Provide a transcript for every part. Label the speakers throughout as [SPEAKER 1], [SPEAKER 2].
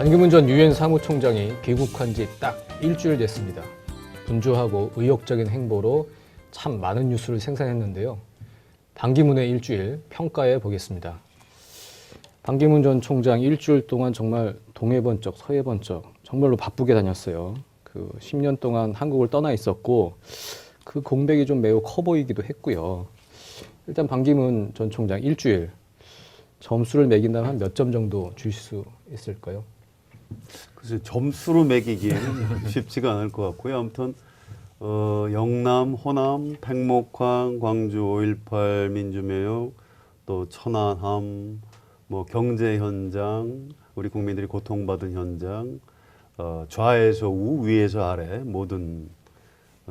[SPEAKER 1] 반기문 전 유엔 사무총장이 귀국한 지 딱 일주일 됐습니다. 분주하고 의욕적인 행보로 참 많은 뉴스를 생산했는데요. 반기문의 일주일 평가해 보겠습니다. 반기문 전 총장 일주일 동안 정말 동해 번쩍 서해 번쩍 정말로 바쁘게 다녔어요. 10년 동안 한국을 떠나 있었고 그 공백이 좀 매우 커 보이기도 했고요. 일단 반기문 전 총장 일주일 점수를 매긴다면 한 몇 점 정도 줄 수 있을까요?
[SPEAKER 2] 글쎄 점수로 매기기에는 쉽지가 않을 것 같고요. 아무튼 영남, 호남, 팽목항, 광주 5.18 민주묘역, 또 천안함, 뭐 경제 현장, 우리 국민들이 고통받은 현장, 좌에서 우, 위에서 아래 모든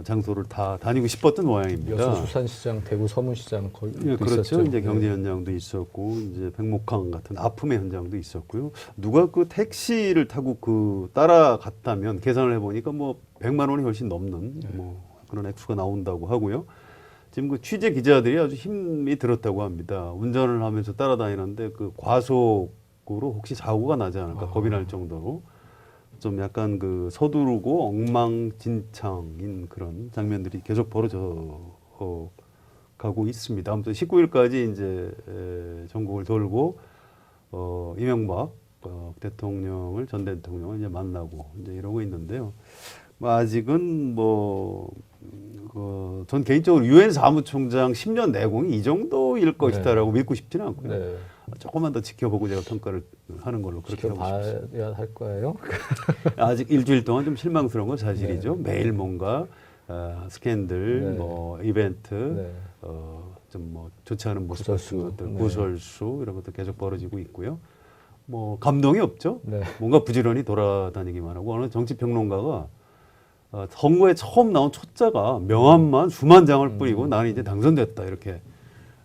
[SPEAKER 2] 장소를 다 다니고 싶었던 모양입니다.
[SPEAKER 1] 여수 수산시장, 대구 서문시장 거기
[SPEAKER 2] 예, 그렇죠.
[SPEAKER 1] 있었죠.
[SPEAKER 2] 이제 경제 현장도 있었고 이제 백목항 같은 아픔의 현장도 있었고요. 누가 그 택시를 타고 따라갔다면 계산을 해보니까 뭐 100만 원이 훨씬 넘는 뭐 그런 액수가 나온다고 하고요. 지금 그 취재 기자들이 아주 힘이 들었다고 합니다. 운전을 하면서 따라다니는데 그 과속으로 혹시 사고가 나지 않을까 겁이 날 정도로 좀 약간 서두르고 엉망진창인 그런 장면들이 계속 벌어져 가고 있습니다. 아무튼 19일까지 이제 전국을 돌고 이명박 대통령을 전 대통령을 이제 만나고 이제 이러고 있는데요. 아직은 전 개인적으로 유엔 사무총장 10년 내공이 이 정도일 것이다라고 믿고 싶지는 않고요.
[SPEAKER 1] 네.
[SPEAKER 2] 조금만 더 지켜보고 제가 평가를 하는 걸로 그렇게 하고 싶습니다.
[SPEAKER 1] 지켜봐야 할 거예요.
[SPEAKER 2] 아직 일주일 동안 좀 실망스러운 건 사실이죠.
[SPEAKER 1] 네.
[SPEAKER 2] 매일 뭔가 스캔들,
[SPEAKER 1] 네.
[SPEAKER 2] 뭐 이벤트,
[SPEAKER 1] 네.
[SPEAKER 2] 좀 뭐 좋지 않은 모습
[SPEAKER 1] 구설수.
[SPEAKER 2] 같은 것들,
[SPEAKER 1] 네.
[SPEAKER 2] 구설수 이런 것도 계속 벌어지고 있고요. 뭐 감동이 없죠.
[SPEAKER 1] 네.
[SPEAKER 2] 뭔가 부지런히 돌아다니기만 하고 어느 정치 평론가가 선거에 처음 나온 초짜가 명함만 수만 장을 뿌리고 나는 이제 당선됐다 이렇게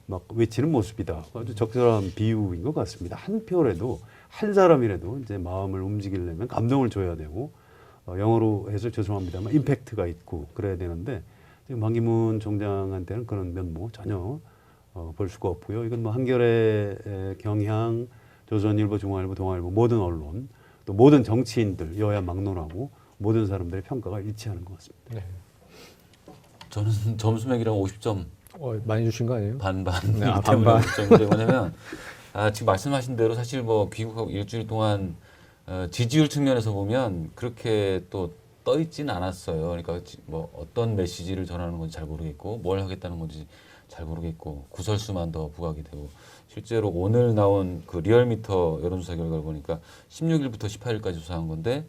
[SPEAKER 2] 막 외치는 모습이다. 아주 적절한 비유인 것 같습니다. 한 표라도 한 사람이라도 이제 마음을 움직이려면 감동을 줘야 되고 영어로 해서 죄송합니다만 임팩트가 있고 그래야 되는데 지금 반기문 총장한테는 그런 면모 전혀 볼 수가 없고요. 이건 뭐 한겨레, 경향, 조선일보, 중앙일보, 동아일보 모든 언론 또 모든 정치인들 여야 막론하고 모든 사람들의 평가가 일치하는 것 같습니다.
[SPEAKER 1] 네.
[SPEAKER 3] 저는 점수 매기랑 50점
[SPEAKER 1] 많이 주신 거 아니에요?
[SPEAKER 3] 반반이기
[SPEAKER 1] 네,
[SPEAKER 3] 때문에
[SPEAKER 1] 반반.
[SPEAKER 3] 50점인데 뭐냐면 지금 말씀하신 대로 사실 뭐 귀국하고 일주일 동안 지지율 측면에서 보면 그렇게 또 떠 있진 않았어요. 그러니까 뭐 어떤 메시지를 전하는 건지 잘 모르겠고 뭘 하겠다는 건지 잘 모르겠고 구설수만 더 부각이 되고 실제로 오늘 나온 그 리얼미터 여론조사 결과를 보니까 16일부터 18일까지 조사한 건데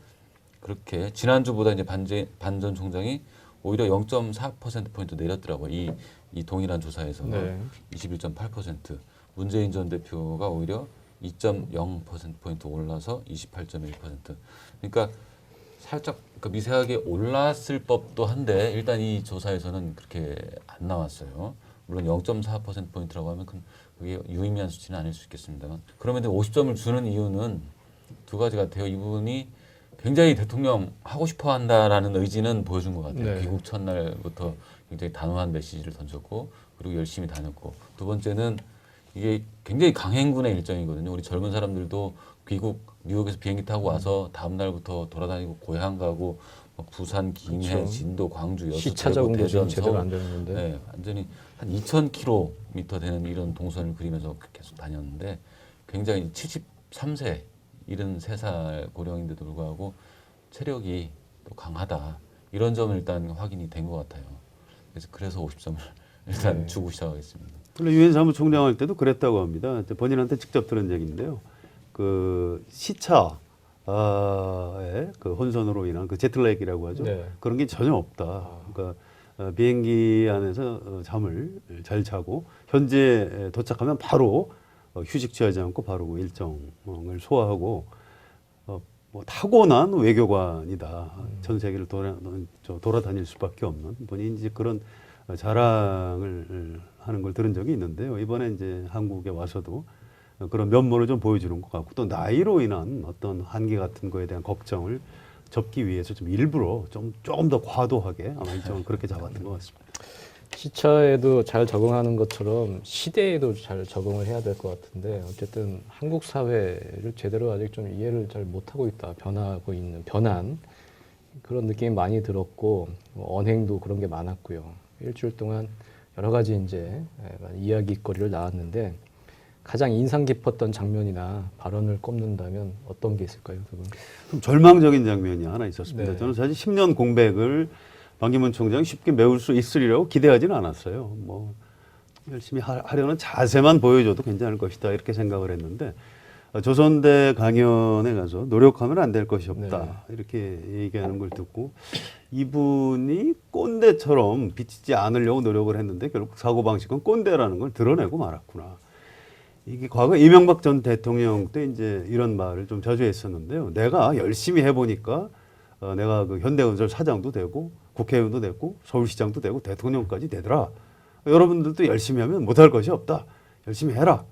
[SPEAKER 3] 그렇게 지난주보다 이제 반 전 총장이 오히려 0.4%포인트 내렸더라고요. 이 동일한 조사에서
[SPEAKER 1] 네.
[SPEAKER 3] 21.8%. 문재인 전 대표가 오히려 2.0%포인트 올라서 28.1%. 그러니까 살짝 미세하게 올랐을 법도 한데 일단 이 조사에서는 그렇게 안 나왔어요. 물론 0.4%포인트라고 하면 그게 유의미한 수치는 아닐 수 있겠습니다만 그럼에도 50점을 주는 이유는 두 가지 같아요. 이분이 굉장히 대통령 하고 싶어 한다라는 의지는 보여준 것 같아요.
[SPEAKER 1] 네.
[SPEAKER 3] 귀국 첫날부터 굉장히 단호한 메시지를 던졌고 그리고 열심히 다녔고 두 번째는 이게 굉장히 강행군의 일정이거든요. 우리 젊은 사람들도 귀국 뉴욕에서 비행기 타고 와서 다음 날부터 돌아다니고 고향 가고 막 부산, 김해,
[SPEAKER 1] 그렇죠.
[SPEAKER 3] 진도, 광주, 여수,
[SPEAKER 1] 시차
[SPEAKER 3] 대구,
[SPEAKER 1] 적응도 지금
[SPEAKER 3] 대전,
[SPEAKER 1] 제대로
[SPEAKER 3] 서울
[SPEAKER 1] 안 되는 건데.
[SPEAKER 3] 네, 완전히 한 2,000km 되는 이런 동선을 그리면서 계속 다녔는데 굉장히 73세, 73살 고령인데도 불구하고 체력이 또 강하다. 이런 점은 일단 확인이 된 것 같아요. 그래서 50점을 일단
[SPEAKER 1] 네.
[SPEAKER 3] 주고 시작하겠습니다.
[SPEAKER 2] 원래 유엔 사무총장 할 때도 그랬다고 합니다. 본인한테 직접 들은 얘기인데요. 시차의 혼선으로 인한 제틀렉이라고 하죠.
[SPEAKER 1] 네.
[SPEAKER 2] 그런 게 전혀 없다. 그러니까 비행기 안에서 잠을 잘 자고 현지에 도착하면 바로 휴식 취하지 않고 바로 그 일정을 소화하고 뭐 타고난 외교관이다. 전 세계를 돌아다닐 수밖에 없는 본인이 이제 그런 자랑을 하는 걸 들은 적이 있는데요. 이번에 이제 한국에 와서도 그런 면모를 좀 보여주는 것 같고 또 나이로 인한 어떤 한계 같은 거에 대한 걱정을 접기 위해서 좀 일부러 조금 더 과도하게 아마 일정을 그렇게 잡았던 것 같습니다.
[SPEAKER 1] 시차에도 잘 적응하는 것처럼 시대에도 잘 적응을 해야 될 것 같은데 어쨌든 한국 사회를 제대로 아직 좀 이해를 잘 못하고 있다. 변하고 있는 변한 그런 느낌이 많이 들었고 뭐 언행도 그런 게 많았고요. 일주일 동안 여러 가지 이제 이야기거리를 나왔는데 가장 인상 깊었던 장면이나 발언을 꼽는다면 어떤 게 있을까요, 두 분?
[SPEAKER 2] 좀 절망적인 장면이 하나 있었습니다.
[SPEAKER 1] 네.
[SPEAKER 2] 저는 사실 10년 공백을 반기문 총장이 쉽게 메울 수 있으리라고 기대하지는 않았어요. 뭐 열심히 하려는 자세만 보여줘도 괜찮을 것이다 이렇게 생각을 했는데 조선대 강연에 가서 노력하면 안 될 것이 없다 이렇게 얘기하는 걸 듣고 이분이 꼰대처럼 비치지 않으려고 노력을 했는데 결국 사고방식은 꼰대라는 걸 드러내고 말았구나. 이게 과거 이명박 전 대통령 때 이제 이런 말을 좀 자주 했었는데요. 내가 열심히 해보니까 내가 그 현대건설 사장도 되고 국회의원도 됐고 서울시장도 되고 대통령까지 되더라. 여러분들도 열심히 하면 못할 것이 없다. 열심히 해라.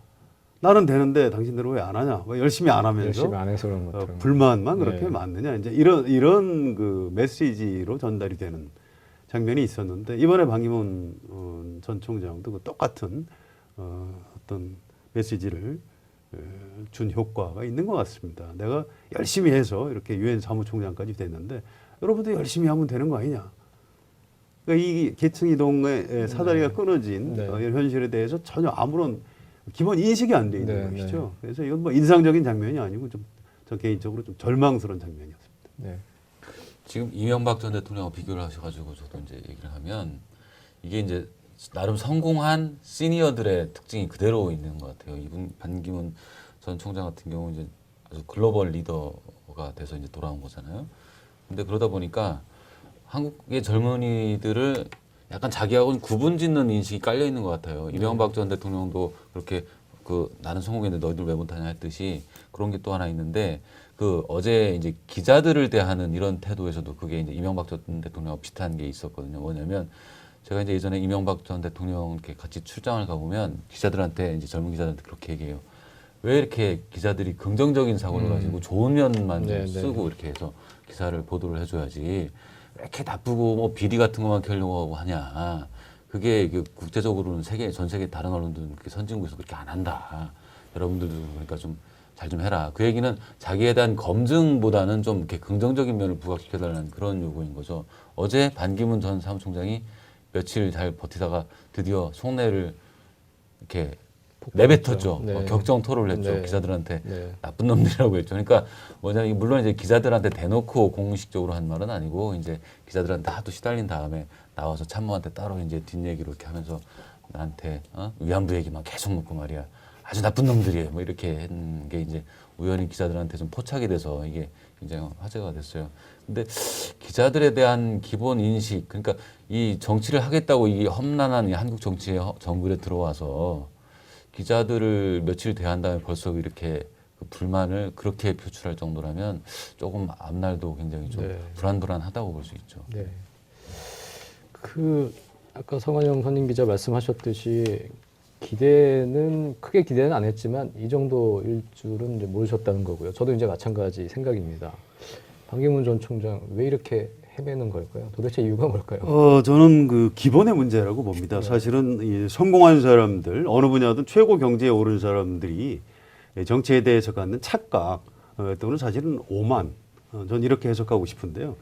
[SPEAKER 2] 나는 되는데 당신들은 왜 안 하냐? 뭐 열심히 안 하면서
[SPEAKER 1] 열심히 안 해서 그런 것처럼.
[SPEAKER 2] 불만만 그렇게
[SPEAKER 1] 네.
[SPEAKER 2] 많느냐? 이제 이런 그 메시지로 전달이 되는 장면이 있었는데 이번에 반기문 전 총장도 그 똑같은 어떤 메시지를 준 효과가 있는 것 같습니다. 내가 열심히 해서 이렇게 유엔 사무총장까지 됐는데 여러분도 열심히 하면 되는 거 아니냐? 그러니까 이 계층 이동의 사다리가 끊어진 현실에 대해서 전혀 아무런 기본 인식이 안 돼 있는 것이죠. 그래서 이건 뭐 인상적인 장면이 아니고 좀 저 개인적으로 좀 절망스러운 장면이었습니다.
[SPEAKER 1] 네.
[SPEAKER 3] 지금 이명박 전 대통령하고 비교를 하셔가지고 저도 이제 얘기를 하면 이게 이제 나름 성공한 시니어들의 특징이 그대로 있는 것 같아요. 이분 반기문 전 총장 같은 경우 이제 아주 글로벌 리더가 돼서 이제 돌아온 거잖아요. 근데 그러다 보니까 한국의 젊은이들을 약간 자기하고는 구분짓는 인식이 깔려 있는 것 같아요. 이명박 전 대통령도 그렇게 그 나는 성공했는데 너희들 왜 못하냐 했듯이 그런 게 또 하나 있는데 그 어제 이제 기자들을 대하는 이런 태도에서도 그게 이제 이명박 전 대통령하고 비슷한 게 있었거든요. 뭐냐면 제가 이제 예전에 이명박 전 대통령 이렇게 같이 출장을 가보면 기자들한테 이제 젊은 기자들한테 그렇게 얘기해요. 왜 이렇게 기자들이 긍정적인 사고를 가지고 좋은 면만 좀 쓰고 이렇게 해서 기사를 보도를 해줘야지 왜 이렇게 나쁘고 뭐 비리 같은 것만 켜려고 하냐. 그게 국제적으로는 전 세계 다른 언론들은 그렇게 선진국에서 그렇게 안 한다. 여러분들도 그러니까 좀 잘 좀 해라. 그 얘기는 자기에 대한 검증보다는 좀 이렇게 긍정적인 면을 부각시켜달라는 그런 요구인 거죠. 어제 반기문 전 사무총장이 며칠 잘 버티다가 드디어 속내를 이렇게 내뱉었죠.
[SPEAKER 1] 네.
[SPEAKER 3] 격정 토론을 했죠.
[SPEAKER 1] 네.
[SPEAKER 3] 기자들한테
[SPEAKER 1] 네.
[SPEAKER 3] 나쁜 놈들이라고 했죠. 그러니까 뭐냐면 물론 이제 기자들한테 대놓고 공식적으로 한 말은 아니고 이제 기자들한테 하도 시달린 다음에 나와서 참모한테 따로 이제 뒷얘기로 이렇게 하면서 나한테 위안부 얘기만 계속 묻고 말이야. 아주 나쁜 놈들이에요. 뭐 이렇게 했는 게 이제 우연히 기자들한테 좀 포착이 돼서 이게 굉장히 화제가 됐어요. 근데 기자들에 대한 기본 인식, 그러니까 이 정치를 하겠다고 이 험난한 이 한국 정치의 정글에 들어와서 기자들을 며칠 대한 다음에 벌써 이렇게 그 불만을 그렇게 표출할 정도라면 조금 앞날도 굉장히 좀 불안불안하다고 볼 수 있죠.
[SPEAKER 1] 네. 그 아까 성환영 선임 기자 말씀하셨듯이 크게 기대는 안 했지만 이 정도 일줄은 이제 모르셨다는 거고요. 저도 이제 마찬가지 생각입니다. 반기문 전 총장 왜 이렇게 헤매는 걸까요? 도대체 이유가 뭘까요?
[SPEAKER 2] 저는 그 기본의 문제라고 봅니다. 사실은 이 성공한 사람들, 어느 분야든 최고 경제에 오른 사람들이 정치에 대해서 갖는 착각 또는 사실은 오만, 전 이렇게 해석하고 싶은데요.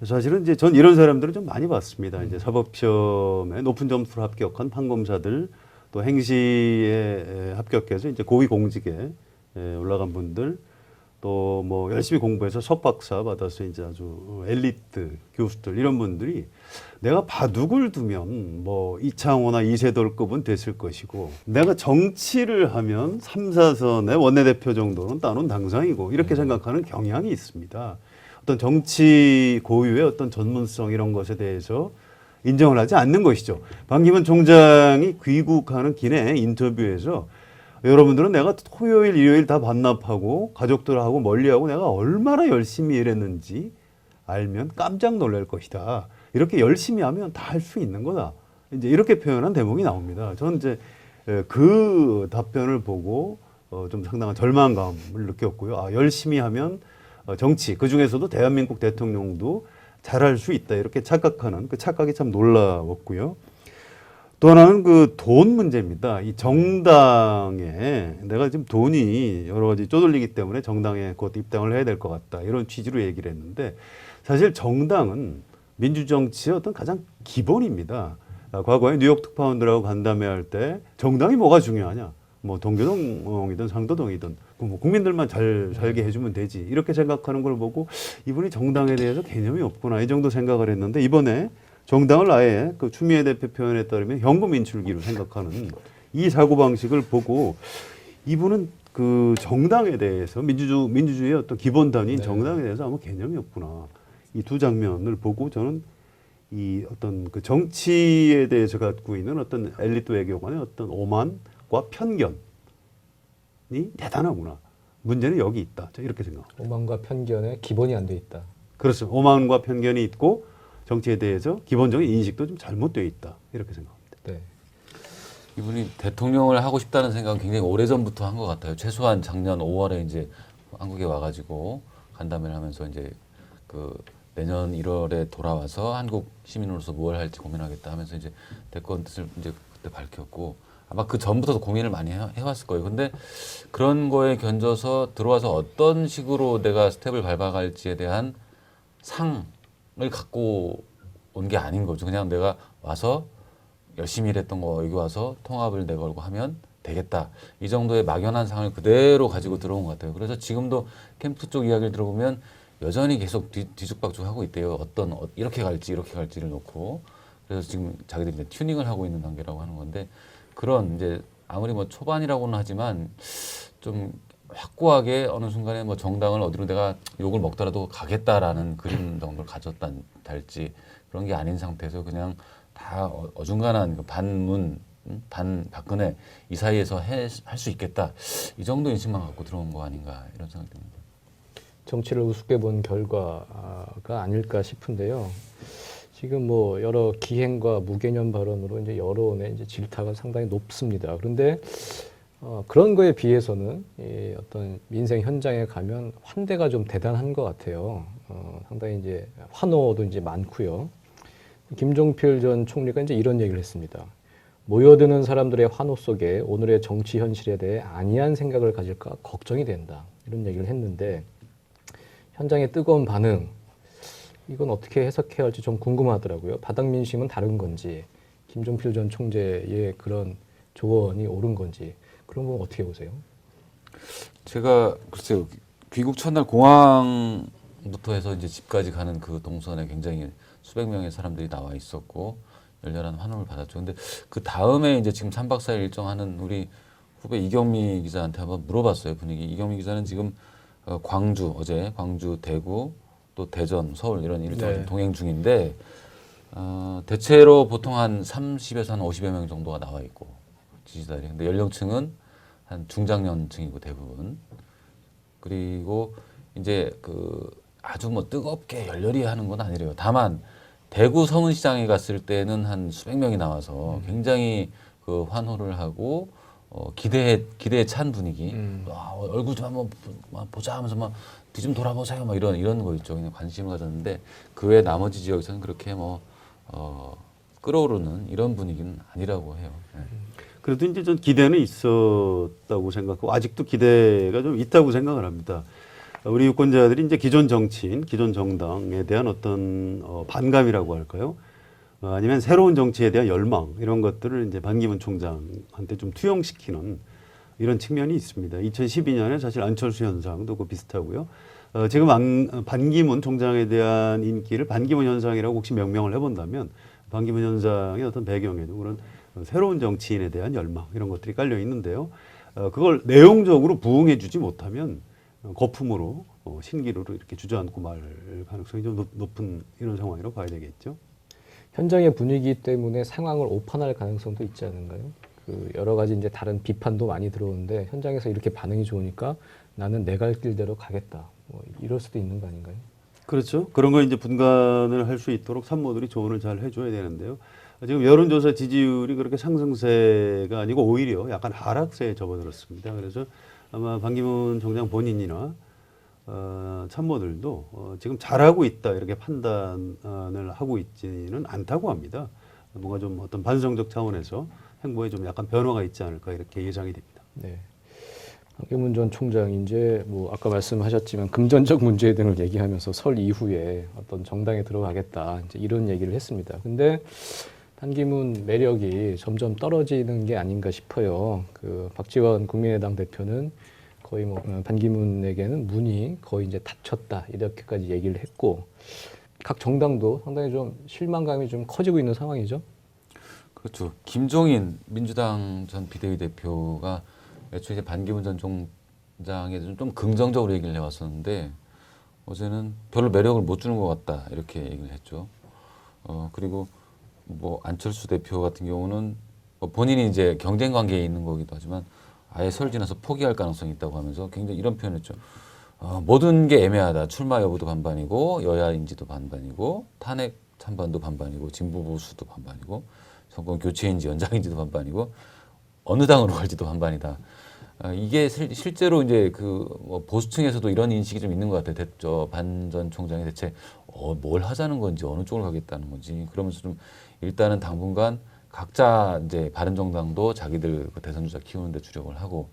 [SPEAKER 2] 사실은 이제 전 이런 사람들을 좀 많이 봤습니다. 이제 사법시험에 높은 점수를 합격한 판검사들, 또 행시에 합격해서 이제 고위 공직에 올라간 분들, 또 뭐 열심히 공부해서 석박사 받아서 이제 아주 엘리트 교수들 이런 분들이 내가 바둑을 두면 뭐 이창호나 이세돌급은 됐을 것이고 내가 정치를 하면 3, 4선의 원내대표 정도는 따놓은 당상이고 이렇게 생각하는 경향이 있습니다. 어떤 정치 고유의 어떤 전문성 이런 것에 대해서 인정을 하지 않는 것이죠. 반기문 총장이 귀국하는 기내 인터뷰에서 여러분들은 내가 토요일, 일요일 다 반납하고 가족들하고 멀리하고 내가 얼마나 열심히 일했는지 알면 깜짝 놀랄 것이다. 이렇게 열심히 하면 다 할 수 있는 거다. 이제 이렇게 표현한 대목이 나옵니다. 저는 이제 그 답변을 보고 좀 상당한 절망감을 느꼈고요. 아, 열심히 하면 정치, 그 중에서도 대한민국 대통령도 잘할 수 있다. 이렇게 착각하는 그 착각이 참 놀라웠고요. 또 하나는 그 돈 문제입니다. 이 정당에 내가 지금 돈이 여러 가지 쪼들리기 때문에 정당에 곧 입당을 해야 될 것 같다. 이런 취지로 얘기를 했는데 사실 정당은 민주정치의 어떤 가장 기본입니다. 과거에 뉴욕 특파원들하고 간담회할 때 정당이 뭐가 중요하냐? 뭐 동교동이든 상도동이든 뭐 국민들만 잘 살게 해주면 되지. 이렇게 생각하는 걸 보고 이분이 정당에 대해서 개념이 없구나. 이 정도 생각을 했는데 이번에 정당을 아예 그 추미애 대표 표현에 따르면 현금 인출기로 생각하는 이 사고방식을 보고 이분은 그 정당에 대해서 민주주의의 어떤 기본 단위인
[SPEAKER 1] 네.
[SPEAKER 2] 정당에 대해서 아무 개념이 없구나. 이 두 장면을 보고 저는 이 어떤 그 정치에 대해서 갖고 있는 어떤 엘리트 외교관의 어떤 오만과 편견이 대단하구나. 문제는 여기 있다. 저 이렇게 생각합니다.
[SPEAKER 1] 오만과 편견에 기본이 안 돼 있다.
[SPEAKER 2] 그렇습니다. 오만과 편견이 있고 정치에 대해서 기본적인 인식도 좀 잘못되어 있다. 이렇게 생각합니다.
[SPEAKER 1] 네.
[SPEAKER 3] 이분이 대통령을 하고 싶다는 생각은 굉장히 오래전부터 한 것 같아요. 최소한 작년 5월에 이제 한국에 와가지고 간담회를 하면서 이제 그 내년 1월에 돌아와서 한국 시민으로서 뭘 할지 고민하겠다 하면서 이제 대권 뜻을 이제 그때 밝혔고 아마 그 전부터도 고민을 많이 해왔을 거예요. 근데 그런 거에 견져서 들어와서 어떤 식으로 내가 스텝을 밟아갈지에 대한 상을 갖고 온 게 아닌 거죠. 그냥 내가 와서 열심히 일했던 거 여기 와서 통합을 내걸고 하면 되겠다. 이 정도의 막연한 상을 그대로 가지고 들어온 것 같아요. 그래서 지금도 캠프 쪽 이야기를 들어보면 여전히 계속 뒤죽박죽 하고 있대요. 이렇게 갈지를 놓고. 그래서 지금 자기들이 이제 튜닝을 하고 있는 단계라고 하는 건데 그런 이제 아무리 뭐 초반이라고는 하지만 좀 확고하게 어느 순간에 뭐 정당을 어디로 내가 욕을 먹더라도 가겠다라는 그림 정도를 가졌달지 그런 게 아닌 상태에서 그냥 다 어중간한 그 반문, 반박근혜 이 사이에서 할 수 있겠다. 이 정도 인식만 갖고 들어온 거 아닌가 이런 생각이 듭니다.
[SPEAKER 1] 정치를 우습게 본 결과가 아닐까 싶은데요. 지금 뭐 여러 기행과 무개념 발언으로 이제 여론의 이제 질타가 상당히 높습니다. 그런데 그런 거에 비해서는 이 어떤 민생 현장에 가면 환대가 좀 대단한 것 같아요. 상당히 이제 환호도 이제 많고요. 김종필 전 총리가 이제 이런 얘기를 했습니다. 모여드는 사람들의 환호 속에 오늘의 정치 현실에 대해 안이한 생각을 가질까 걱정이 된다. 이런 얘기를 했는데 현장의 뜨거운 반응 이건 어떻게 해석해야 할지 좀 궁금하더라고요. 바닥 민심은 다른 건지 김종필 전 총재의 그런 조언이 옳은 건지 그런 건 어떻게 보세요?
[SPEAKER 3] 제가 글쎄요 귀국 첫날 공항부터 해서 이제 집까지 가는 그 동선에 굉장히 수백 명의 사람들이 나와 있었고 열렬한 환호를 받았죠. 근데 그 다음에 이제 지금 3박 4일 일정하는 우리 후배 이경미 기자한테 한번 물어봤어요. 분위기. 이경미 기자는 지금 어제 광주, 대구, 또 대전, 서울 이런 일정을
[SPEAKER 1] 네.
[SPEAKER 3] 동행 중인데 대체로 보통 한 30에서 한 50여 명 정도가 나와 있고 지지자들이. 근데 연령층은 한 중장년층이고 대부분. 그리고 이제 그 아주 뭐 뜨겁게 열렬히 하는 건 아니래요. 다만 대구 서문시장에 갔을 때는 한 수백 명이 나와서 굉장히 그 환호를 하고 기대에 찬 분위기. 얼굴 좀 한번 보자 하면서 막 뒤 좀 돌아보세요. 막 이런 거 있죠. 그냥 관심을 가졌는데 그 외 나머지 지역에서는 그렇게 끌어오르는 이런 분위기는 아니라고 해요. 네.
[SPEAKER 2] 그래도 이제 전 기대는 있었다고 생각하고 아직도 기대가 좀 있다고 생각을 합니다. 우리 유권자들이 이제 기존 정치인, 기존 정당에 대한 어떤 반감이라고 할까요? 아니면 새로운 정치에 대한 열망 이런 것들을 이제 반기문 총장한테 좀 투영시키는 이런 측면이 있습니다. 2012년에 사실 안철수 현상도 그 비슷하고요. 지금 반기문 총장에 대한 인기를 반기문 현상이라고 혹시 명명을 해본다면 반기문 현상의 어떤 배경에도 그런 새로운 정치인에 대한 열망 이런 것들이 깔려 있는데요. 그걸 내용적으로 부응해주지 못하면 거품으로 신기루로 이렇게 주저앉고 말 가능성이 좀 높은 이런 상황이라고 봐야 되겠죠.
[SPEAKER 1] 현장의 분위기 때문에 상황을 오판할 가능성도 있지 않은가요? 그 여러 가지 이제 다른 비판도 많이 들어오는데 현장에서 이렇게 반응이 좋으니까 나는 내 갈 길대로 가겠다. 뭐 이럴 수도 있는 거 아닌가요?
[SPEAKER 2] 그렇죠. 그런 거 이제 분간을 할 수 있도록参모들이 조언을 잘 해줘야 되는데요. 지금 여론조사 지지율이 그렇게 상승세가 아니고 오히려 약간 하락세에 접어들었습니다. 그래서 아마 반기문 총장 본인이나 참모들도 지금 잘하고 있다 이렇게 판단을 하고 있지는 않다고 합니다. 뭔가 좀 어떤 반성적 차원에서 행보에 좀 약간 변화가 있지 않을까 이렇게 예상이 됩니다.
[SPEAKER 1] 네. 반기문 전 총장이 이제 뭐 아까 말씀하셨지만 금전적 문제 등을 얘기하면서 설 이후에 어떤 정당에 들어가겠다 이제 이런 얘기를 했습니다. 근데 반기문 매력이 점점 떨어지는 게 아닌가 싶어요. 그 박지원 국민의당 대표는 거의 뭐 반기문에게는 문이 거의 이제 닫혔다 이렇게까지 얘기를 했고 각 정당도 상당히 좀 실망감이 좀 커지고 있는 상황이죠.
[SPEAKER 3] 그렇죠. 김종인 민주당 전 비대위 대표가 애초에 이제 반기문 전 총장에 대해서 좀 긍정적으로 얘기를 해왔었는데 어제는 별로 매력을 못 주는 것 같다 이렇게 얘기를 했죠. 그리고 뭐 안철수 대표 같은 경우는 뭐 본인이 이제 경쟁 관계에 있는 거기도 하지만 아예 설 지나서 포기할 가능성이 있다고 하면서 굉장히 이런 표현했죠. 모든 게 애매하다. 출마 여부도 반반이고 여야 인지도 반반이고 탄핵 찬반도 반반이고 진보 보수도 반반이고 정권 교체인지 연장인지도 반반이고 어느 당으로 갈지도 반반이다. 이게 실제로 이제 그뭐 보수층에서도 이런 인식이 좀 있는 것 같아요. 반 전 총장이 대체 뭘 하자는 건지 어느 쪽으로 가겠다는 건지 그러면서 좀 일단은 당분간 각자 이제 바른정당도 자기들 그 대선 주자 키우는데 주력을 하고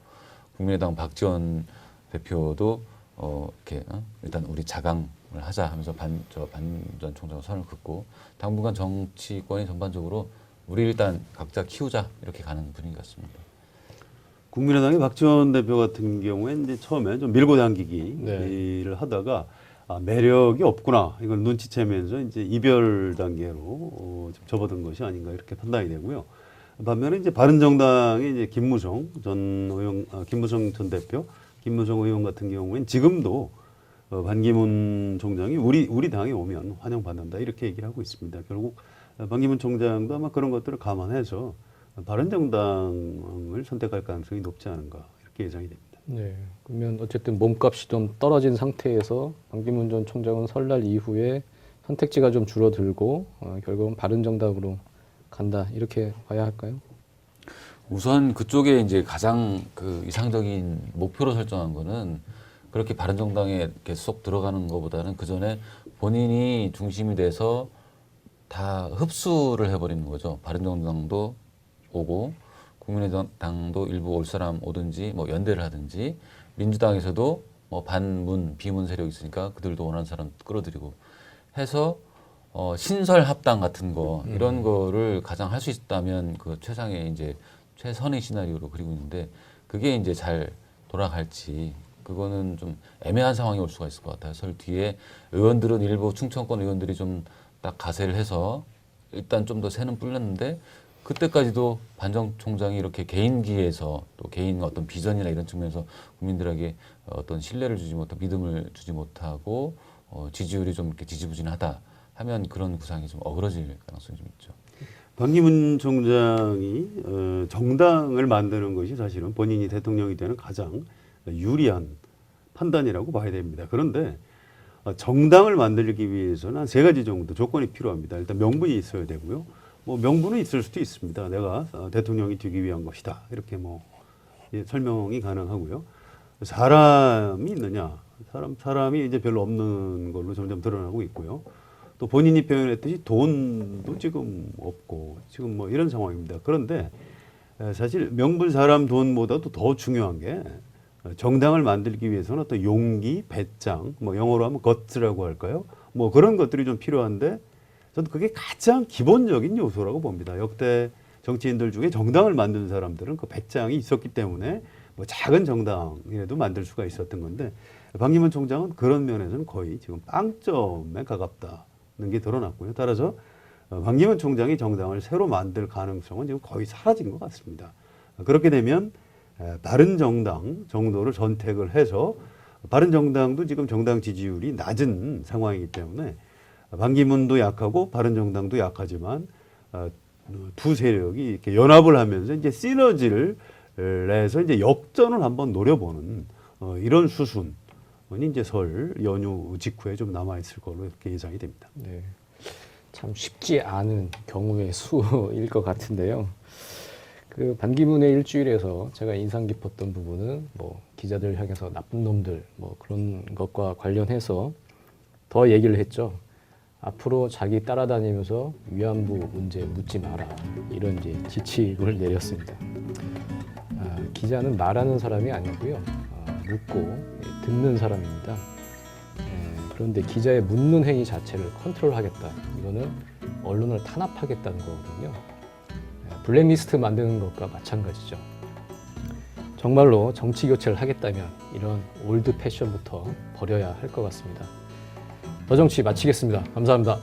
[SPEAKER 3] 국민의당 박지원 대표도 이렇게 일단 우리 자강을 하자 하면서 반 전 총장 선을 긋고 당분간 정치권이 전반적으로 우리 일단 각자 키우자 이렇게 가는 분위기 같습니다.
[SPEAKER 2] 국민의당의 박지원 대표 같은 경우에 이제 처음에 좀 밀고 당기기를
[SPEAKER 1] 네.
[SPEAKER 2] 하다가 매력이 없구나 이걸 눈치채면서 이제 이별 단계로 좀 접어든 것이 아닌가 이렇게 판단이 되고요. 반면에 이제 바른정당의 이제 김무성 전 대표, 김무성 의원 같은 경우에는 지금도 반기문 총장이 우리 당에 오면 환영받는다 이렇게 얘기를 하고 있습니다. 결국 반기문 총장도 아마 그런 것들을 감안해서 바른정당을 선택할 가능성이 높지 않은가 이렇게 예상이 됩니다.
[SPEAKER 1] 네. 그러면 어쨌든 몸값이 좀 떨어진 상태에서 반기문 전 총장은 설날 이후에 선택지가 좀 줄어들고 결국은 바른정당으로 간다 이렇게 봐야 할까요?
[SPEAKER 3] 우선 그쪽에 이제 가장 그 이상적인 목표로 설정한 거는 그렇게 바른정당에 이렇게 쏙 들어가는 것보다는 그 전에 본인이 중심이 돼서 다 흡수를 해버리는 거죠. 바른정당도 오고 국민의당도 일부 올 사람 오든지 뭐 연대를 하든지 민주당에서도 뭐 반문 비문 세력이 있으니까 그들도 원하는 사람 끌어들이고 해서 신설 합당 같은 거 이런 거를 가장 할 수 있다면 그 최상의 이제 최선의 시나리오로 그리고 있는데 그게 이제 잘 돌아갈지 그거는 좀 애매한 상황이 올 수가 있을 것 같아요. 설 뒤에 의원들은 일부 충청권 의원들이 좀 딱 가세를 해서 일단 좀 더 새는 불렸는데 그때까지도 반 전 총장이 이렇게 개인기에서 또 개인 어떤 비전이나 이런 측면에서 국민들에게 어떤 신뢰를 주지 못하고 믿음을 주지 못하고 지지율이 좀 이렇게 지지부진하다 하면 그런 구상이 좀 어그러질 가능성이 좀 있죠.
[SPEAKER 2] 반기문 총장이 정당을 만드는 것이 사실은 본인이 대통령이 되는 가장 유리한 판단이라고 봐야 됩니다. 그런데 정당을 만들기 위해서는 한 3가지 정도 조건이 필요합니다. 일단 명분이 있어야 되고요. 뭐 명분은 있을 수도 있습니다. 내가 대통령이 되기 위한 것이다. 이렇게 뭐 설명이 가능하고요. 사람이 있느냐? 사람이 이제 별로 없는 걸로 점점 드러나고 있고요. 또 본인이 표현했듯이 돈도 지금 없고 지금 뭐 이런 상황입니다. 그런데 사실 명분, 사람, 돈보다도 더 중요한 게 정당을 만들기 위해서는 어떤 용기, 배짱, 뭐 영어로 하면 거츠라고 할까요? 뭐 그런 것들이 좀 필요한데 저는 그게 가장 기본적인 요소라고 봅니다. 역대 정치인들 중에 정당을 만든 사람들은 그 배짱이 있었기 때문에 뭐 작은 정당이라도 만들 수가 있었던 건데 반기문 총장은 그런 면에서는 거의 지금 빵점에 가깝다는 게 드러났고요. 따라서 반기문 총장이 정당을 새로 만들 가능성은 지금 거의 사라진 것 같습니다. 그렇게 되면 바른정당 정도를 선택을 해서 바른정당도 지금 정당 지지율이 낮은 상황이기 때문에 반기문도 약하고 바른정당도 약하지만 두 세력이 이렇게 연합을 하면서 이제 시너지를 내서 이제 역전을 한번 노려보는 이런 수순이 이제 설 연휴 직후에 좀 남아 있을 걸로 이렇게 예상이 됩니다.
[SPEAKER 1] 네. 참 쉽지 않은 경우의 수일 것 같은데요. 그 반기문의 일주일에서 제가 인상 깊었던 부분은 뭐 기자들 향해서 나쁜 놈들 뭐 그런 것과 관련해서 더 얘기를 했죠. 앞으로 자기 따라다니면서 위안부 문제 묻지 마라 이런 이제 지침을 내렸습니다. 기자는 말하는 사람이 아니고요, 묻고 듣는 사람입니다. 그런데 기자의 묻는 행위 자체를 컨트롤하겠다. 이거는 언론을 탄압하겠다는 거거든요. 블랙리스트 만드는 것과 마찬가지죠. 정말로 정치 교체를 하겠다면 이런 올드 패션부터 버려야 할 것 같습니다. 더 정치 마치겠습니다. 감사합니다.